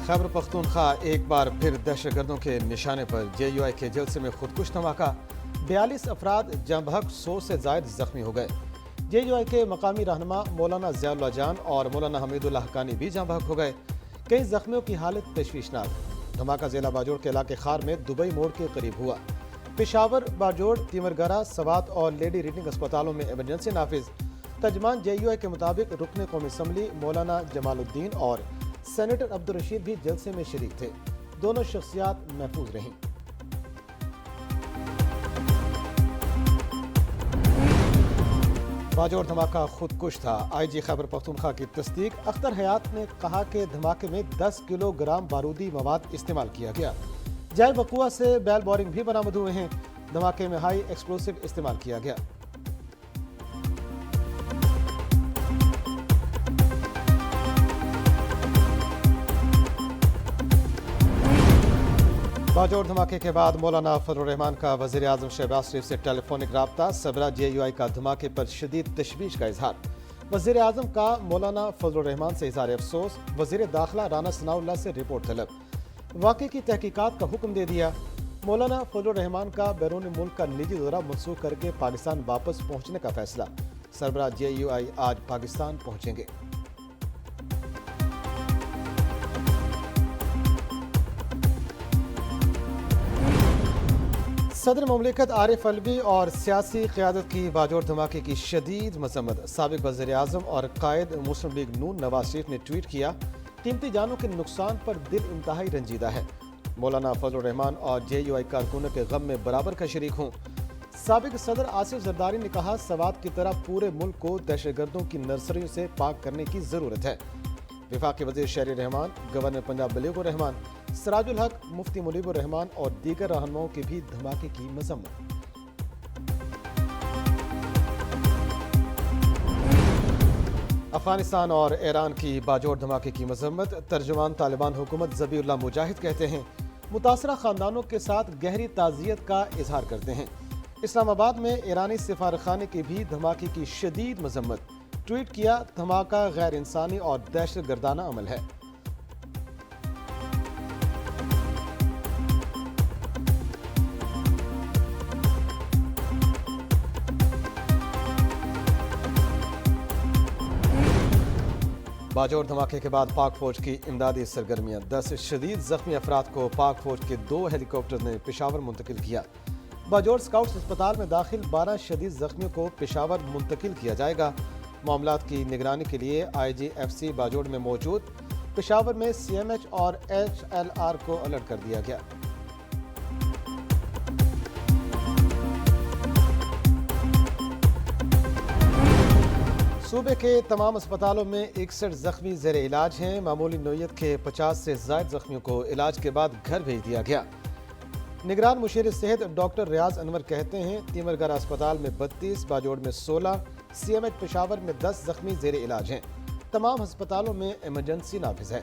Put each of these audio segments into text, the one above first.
खैबर पख्तूनख्वा एक बार फिर दहशतगर्दों के निशाने पर JUI के जलसे में खुदकुश धमाका। 42 अफराद जम बहक 100 से जायद जख्मी हो गए। JUI के मकामी रहनुमा मौलाना ज़ियाउल्लाह जान और मौलाना हमीदुल्लाह हक्कानी भी जम बहक हो गए। कई जख्मियों की हालत तशवीशनाक। धमाका जिला बाजोड़ के इलाके खार में दुबई मोड़ के करीब हुआ। पेशावर, बाजोड़, तिमरगरा, सवात और लेडी रीडिंग अस्पतालों में इमरजेंसी नाफिज। तर्जमान JUI के मुताबिक रुकन कौमी असम्बली मौलाना जमालुद्दीन और सेनेटर अब्दुल रशीद भी जलसे में शरीक थे। दोनों शख्सियात महफूज रहीं। बाजोड़ धमाका खुदकुश था। IG खैबर पख्तूनख्वा की तस्दीक। अख्तर हयात ने कहा कि धमाके में 10 किलोग्राम बारूदी मवाद इस्तेमाल किया गया। जाए वकुआ से बैल बोरिंग भी बरामद हुए हैं। धमाके में हाई एक्सप्लोसिव इस्तेमाल किया गया। बाजोड़ धमाके के बाद मौलाना फजलुर रहमान का वज़ीर आज़म शहबाज शरीफ से टेलीफोनिक राब्ता। सबरा JUI का धमाके पर शदीद तशवीश का इजहार। वज़ीर आज़म का मौलाना फजलुर रहमान से इज़हार अफसोस। वज़ीर दाखिला राना सनाउल्लाह से रिपोर्ट तलब। वाक़े की तहकीकात का हुक्म दे दिया। मौलाना फजलुर रहमान का बैरून मुल्क का निजी दौरा मनसूख करके पाकिस्तान वापस पहुँचने का फैसला। सरबराह JUI आज पाकिस्तान पहुँचेंगे। सदर मुमलिकत आरिफ अलवी और सियासी क़यादत की बाजोड़ धमाके की शदीद मज़म्मत। साबिक़ वज़ीर आज़म और कायद मुस्लिम लीग नून नवाज शरीफ ने ट्वीट किया, कीमती जानों के नुकसान पर दिल इंतहाई रंजीदा है। मौलाना फजलुर रहमान और JUI कारकुनों के गम में बराबर का शरीक हूँ। साबिक़ सदर आसिफ जरदारी ने कहा, सवात की तरह पूरे मुल्क को दहशतगर्दों की नर्सरियों से पाक करने की ज़रूरत है। वफाकी वज़ीर शहरी रहमान, गवर्नर पंजाब बलीगुर रहमान, सिराजुल हक, मुफ्ती मुनीबुर रहमान और दीगर रहनुमाओं की भी धमाके की मज़म्मत। अफगानिस्तान और ईरान की बाजोड़ धमाके की मज़म्मत। तर्जुमान तालिबान हुकूमत ज़बीउल्लाह मुजाहिद कहते हैं, मुतासरा ख़ानदानों के साथ गहरी ताज़ियत का इजहार करते हैं। इस्लामाबाद में ईरानी सिफारखाने की भी धमाके की शदीद मज़म्मत। ट्वीट किया, धमाका गैर इंसानी और दहशत गर्दाना अमल है। बाजोड़ धमाके के बाद पाक फौज की इमदादी सरगर्मियां। 10 शदीद जख्मी अफराद को पाक फौज के 2 हेलीकॉप्टर ने पेशावर मुंतकिल किया। बाजोड़ स्काउट्स अस्पताल में दाखिल 12 शदीद जख्मियों को पेशावर मुंतकिल किया जाएगा। मामलात की निगरानी के लिए IGFC बाजोड़ में मौजूद। पेशावर में CMH और HLR को अलर्ट कर दिया गया। सूबे के तमाम अस्पतालों में 61 जख्मी ज़ेर इलाज हैं। मामूली नोयत के 50 से ज़ायद जख्मियों को इलाज के बाद घर भेज दिया गया। निगरान मुशीर सेहत डॉक्टर रियाज अनवर कहते हैं, तिमरगरा अस्पताल में 32, बाजोड़ में 16, CMH पेशावर में 10 जख्मी ज़ेर इलाज हैं। तमाम अस्पतालों में इमरजेंसी नाफिज है।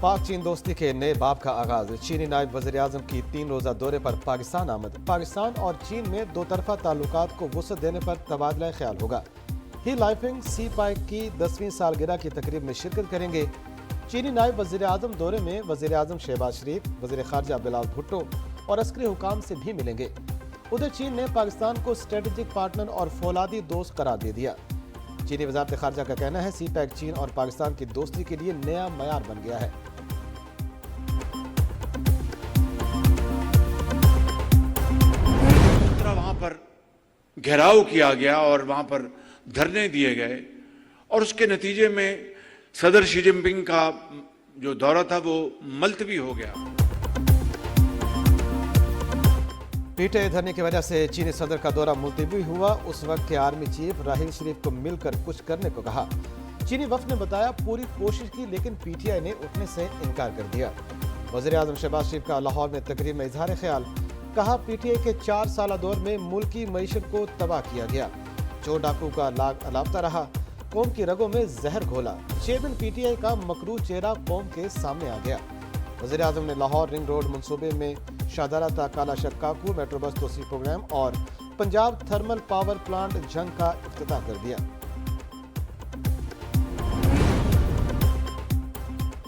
पाक चीन दोस्ती के नए बाब का आगाज। चीनी नायब वज़ीर आज़म की 3 रोज़ा दौरे पर पाकिस्तान आमद। पाकिस्तान और चीन में दो तरफा ताल्लुकात को वुसअत देने पर तबादला ख्याल होगा। ही लाइफिंग सी पाइक की 10वीं सालगिरह की तकरीब में शिरकत करेंगे। चीनी नायब वज़ीर आज़म दौरे में वज़ीर आज़म शहबाज शरीफ, वज़ीर ख़ारजा बिलाल भुट्टो और अस्करी हुकाम से भी मिलेंगे। उधर चीन ने पाकिस्तान को स्ट्रेटेजिक पार्टनर और फौलादी दोस्त करार दे दिया। चीनी वज़ारत ख़ारजा का कहना है, CPEC चीन और पाकिस्तान की दोस्ती के लिए नया मयार बन गया है। वहां पर घेराव किया गया और वहां पर धरने दिए गए और उसके नतीजे में सदर शी जिनपिंग का जो दौरा था वो मुलतवी हो गया। पीटीआई धरने की वजह से चीनी सदर का दौरा मुलतवी हुआ। उस वक्त के आर्मी चीफ राहिल शरीफ को मिलकर कुछ करने को कहा। चीनी वफ्द ने बताया, पूरी कोशिश की लेकिन PTI ने उठने से इनकार कर दिया। वज़ीर आज़म शहबाज शरीफ का लाहौर में तकरीब में इजहार ख्याल। कहा, PTI के 4 साल दौर में मुल्क की मईशत को तबाह किया गया। चोर डाकू का लाग अलापता रहा, कौम की रगों में जहर घोला। चेयरमैन PTI का मकरू चेहरा कौम के सामने आ गया। वज़ीर आज़म ने लाहौर रिंग रोड मंसूबे में शाहदारा ता काला शक्काकू मेट्रो बस तोसी प्रोग्राम और पंजाब थर्मल पावर प्लांट जंग का इफ्तिताह कर दिया।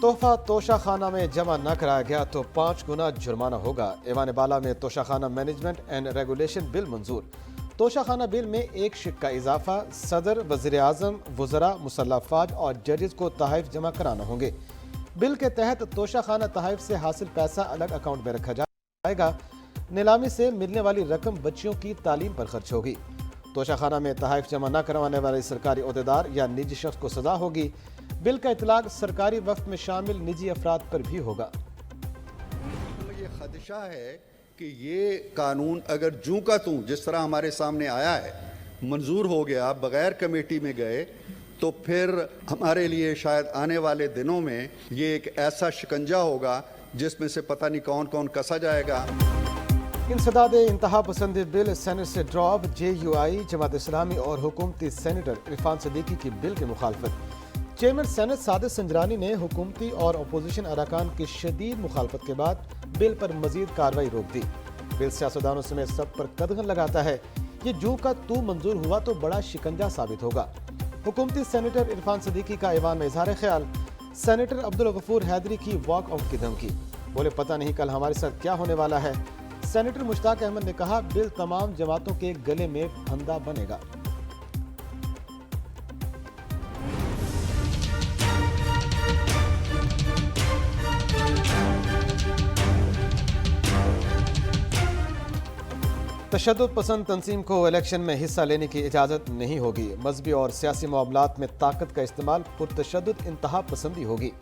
तोहफा तोशाखाना में जमा न कराया गया तो 5 गुना जुर्माना होगा। ऐवान बाला में Toshakhana management and regulation bill मंजूर। तोशाखाना बिल में एक शिक का इजाफा, सदर, वज़ीर आज़म, वज़रा, मुसल्लह अफवाज और जजेस को तहफ़ जमा कराना होंगे। बिल के तहत तोशाखाना तहफ़ से हासिल पैसा अलग अकाउंट में रखा जाएगा। नीलामी से मिलने वाली रकम बच्चियों की तालीम पर खर्च होगी। तोशाखाना में तहफ़ जमा न करवाने वाले सरकारी अहदेदार या निजी शख्स को सजा होगी। बिल का इतलाक सरकारी वफ्द में शामिल निजी अफराद पर भी होगा। ये खदशा है कि ये कानून अगर जूं का तूं जिस तरह हमारे सामने आया है मंजूर हो गया बगैर कमेटी में गए, तो फिर हमारे लिए शायद आने वाले दिनों में ये एक ऐसा शिकंजा होगा जिसमें से पता नहीं कौन कौन कसा जाएगा। इंसदाद इंतहा पसंद बिल सेनेट से ड्रॉप। JUI, जमात इस्लामी और हुकूमती सेनेटर इरफान सदीकी की बिल की मुखालफत। चेयरमैन सेनेट सादिक संजरानी ने हुकूमती और अपोजिशन अरकान की शदीद मुखालफत के बाद बिल पर मजीद कार्रवाई रोक दी। बिल सियासतदानों समेत सब पर कदगन लगाता है। ये जू का तू मंजूर हुआ तो बड़ा शिकंजा साबित होगा। हुकूमती सेनेटर इरफान सदीकी का ऐवान में इजहार ख्याल। सेनेटर अब्दुल गफूर हैदरी की वॉक आउट की धमकी। बोले पता नहीं कल हमारे साथ क्या होने वाला है। सेनेटर मुश्ताक अहमद ने कहा बिल तमाम जमातों के गले में फंदा बनेगा। तशद्दुद पसंद तंजीम को इलेक्शन में हिस्सा लेने की इजाज़त नहीं होगी। मजहबी और सियासी मामलात में ताकत का इस्तेमाल पुरतशद्दुद इंतहा पसंदी होगी।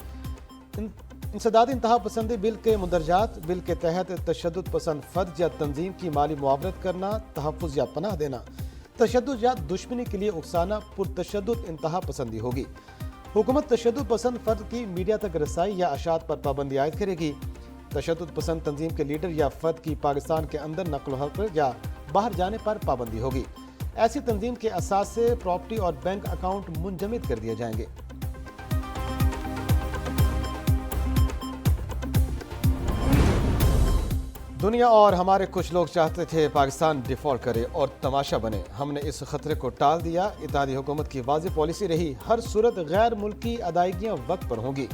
इंसदादी इंतहा पसंदी बिल के मुंदरजात। बिल के तहत तशद्दुद पसंद फर्द या तंजीम की माली मुआवरत करना, तहफ़्फ़ुज़ या पनाह देना, तशद्दुद या दुश्मनी के लिए उकसाना पुरतशद्दुद इंतहा पसंदी होगी। हुकूमत तशद्दुद पसंद फर्द की मीडिया तक रसाई या अशात पर पाबंदी आयद करेगी। तशद्दुद पसंद तंजीम के लीडर या फर्द की पाकिस्तान के अंदर नकल हरकत या बाहर जाने पर पाबंदी होगी। ऐसी तंजीम के असास से प्रॉपर्टी और बैंक अकाउंट मुंजमद कर दिए जाएंगे। दुनिया और हमारे कुछ लोग चाहते थे पाकिस्तान डिफॉल्ट करे और तमाशा बने। हमने इस खतरे को टाल दिया। इत्तेहादी हुकूमत की वाज़ेह पॉलिसी रही, हर सूरत गैर मुल्की अदायगियाँ वक्त पर होंगी।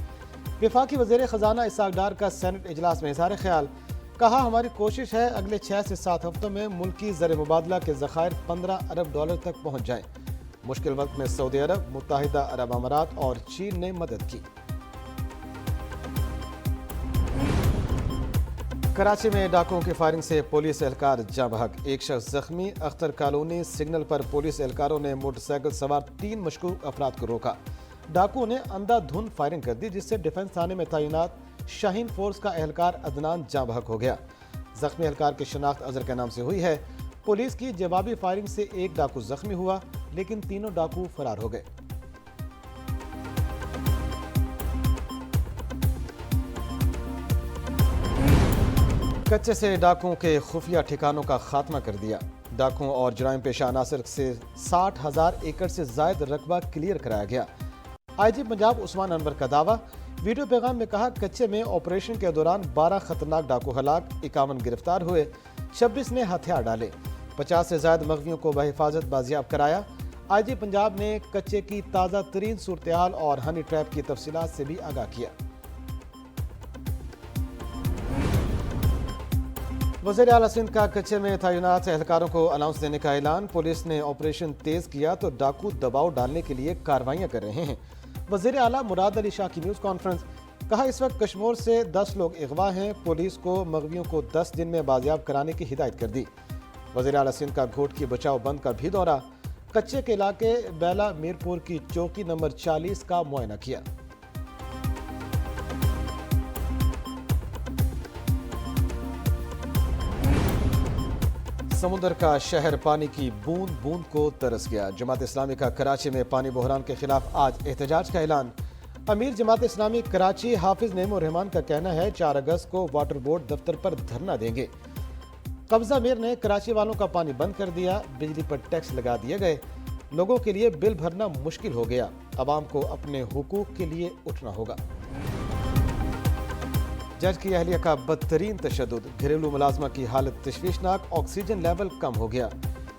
वफाकी वज़ीर ख़जाना इसाक डार का सेनेट इजलास में इज़हार ख्याल। कहा हमारी कोशिश है अगले 6 से 7 हफ्तों में मुल्की ज़र मुबादला के ज़खायर $15 अरब तक पहुँच जाएँ। मुश्किल वक्त में सऊदी अरब, मुत्तहिदा अरब अमारात और चीन ने मदद की। कराची में डाकुओं की फायरिंग से पुलिस एहलकार जाँ बहक। एक शख्स जख्मी। अख्तर कॉलोनी सिग्नल पर पुलिस एहलकारों ने मोटरसाइकिल सवार 3 मशकूक अफराद को रोका। डाकुओं ने अंधाधुंध फायरिंग कर दी, जिससे डिफेंस थाने में तैनात शाहीन फोर्स का एहलकार अदनान जाँ बहक हो गया। जख्मी एहलकार की शनाख्त अजहर के नाम से हुई है। पुलिस की जवाबी फायरिंग से एक डाकू जख्मी हुआ, लेकिन तीनों डाकू फरार हो गए। कच्चे से डाकुओं के खुफिया ठिकानों का खात्मा कर दिया। डाकुओं और जराइम पेशा अनासर से 60,000 एकड़ से जायद रकबा क्लियर कराया गया। IG पंजाब उस्मान अनवर का दावा। वीडियो पैगाम में कहा कच्चे में ऑपरेशन के दौरान 12 खतरनाक डाकू हलाक, 51 गिरफ्तार हुए, 26 ने हथियार डाले, 50 से ज्यादा मगवियों को बहिफाजत बाजियाब कराया। IG पंजाब ने कच्चे की ताज़ा तरीन सूरत हाल और हनी ट्रैप की तफसीलात से भी आगाह किया। वज़ीर आला सिंध का कच्चे में तैनात एहलकारों को अलाउंस देने का ऐलान। पुलिस ने ऑपरेशन तेज किया तो डाकू दबाव डालने के लिए कार्रवाइयां कर रहे हैं। वज़ीर आला मुराद अली शाह की न्यूज़ कॉन्फ्रेंस। कहा इस वक्त कश्मीर से 10 लोग अगवा हैं। पुलिस को मगवियों को 10 दिन में बाजियाब कराने की हिदायत कर दी। वज़ीर आला सिंध का घोट की बचाव बंद का भी दौरा। कच्चे के इलाके बैला मीरपुर की चौकी नंबर 40 का मुआयना किया। समुद्र का शहर पानी की बूंद बूंद को तरस गया। जमात इस्लामी का कराची में पानी बहरान के खिलाफ आज एहतजाज का ऐलान। अमीर जमात इस्लामी कराची हाफिज नेमो रहमान का कहना है 4 अगस्त को वाटर बोर्ड दफ्तर पर धरना देंगे। कब्जा मीर ने कराची वालों का पानी बंद कर दिया। बिजली पर टैक्स लगा दिए गए। लोगों के लिए बिल भरना मुश्किल हो गया। अवाम को अपने हुकूक के लिए उठना होगा। जज की अहलिया का बदतरीन तशद्दुद। घरेलू मुलाजमा की हालत तशवीशनाक। ऑक्सीजन लेवल कम हो गया।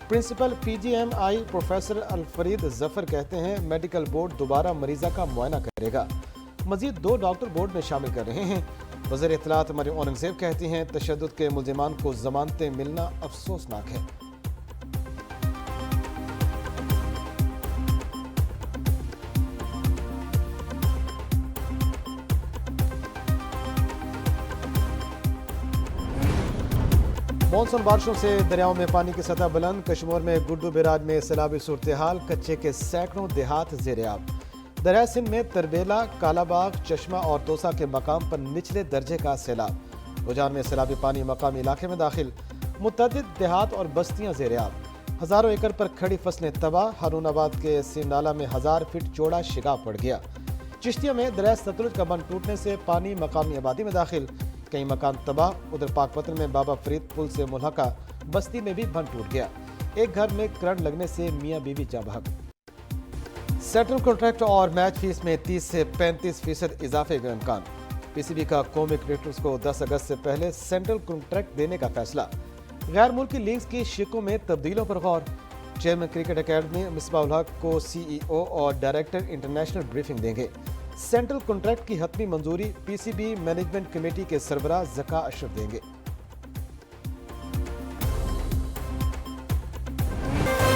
Principal PGMI professor Al-Farid Zafar कहते हैं मेडिकल बोर्ड दोबारा मरीजा का मुआयना करेगा। मजीद 2 डॉक्टर बोर्ड में शामिल कर रहे हैं। वज़ीर इत्तलात मरियम औरंगज़ेब कहती हैं तशद्दुद के मुल्ज़िमान को ज़मानतें मिलना अफसोसनाक है। मॉनसून बारिशों से दरियाओं में पानी की सतह बुलंद। कश्मीर में गुड्डू बैराज में सैलाबी सूरत हाल, कच्चे के सैकड़ों देहात ज़ेर-ए-आब। दरिया सिंध में तरबेला, कालाबाग, चश्मा और तोसा के मकाम पर निचले दर्जे का सैलाब। उजान में सैलाबी पानी मकामी इलाके में दाखिल, मुतअद्दिद देहात और बस्तियां ज़ेर-ए-आब। हज़ारों एकड़ पर खड़ी फसलें तबाह। हारूनाबाद के सीन नाला में 1000 फीट चौड़ा शिगाफ पड़ गया। चिश्तिया में दरिया सतलुज का बंद टूटने से पानी मकामी आबादी में दाखिल, कई मकान तबाह। उधर पाकपतन में बाबा फरीद पुल से मुल्हका बस्ती में भी बंद टूट गया। एक घर में करंट लगने से मियां बीवी जाँ बहक। सेंट्रल कॉन्ट्रैक्ट और मैच फीस में 30 से 35% इजाफे का इम्कान। PCB का कौमी क्रिकेटर्स को 10 अगस्त से पहले सेंट्रल कॉन्ट्रैक्ट देने का फैसला। गैर मुल्की लीग्स की शिकों में तब्दीलों पर गौर। Chairman cricket academy Misbah ul Haq को CEO और डायरेक्टर इंटरनेशनल ब्रीफिंग देंगे। सेंट्रल कॉन्ट्रैक्ट की हतमी मंजूरी PCB मैनेजमेंट कमेटी के सरबराह ज़का अशरफ देंगे।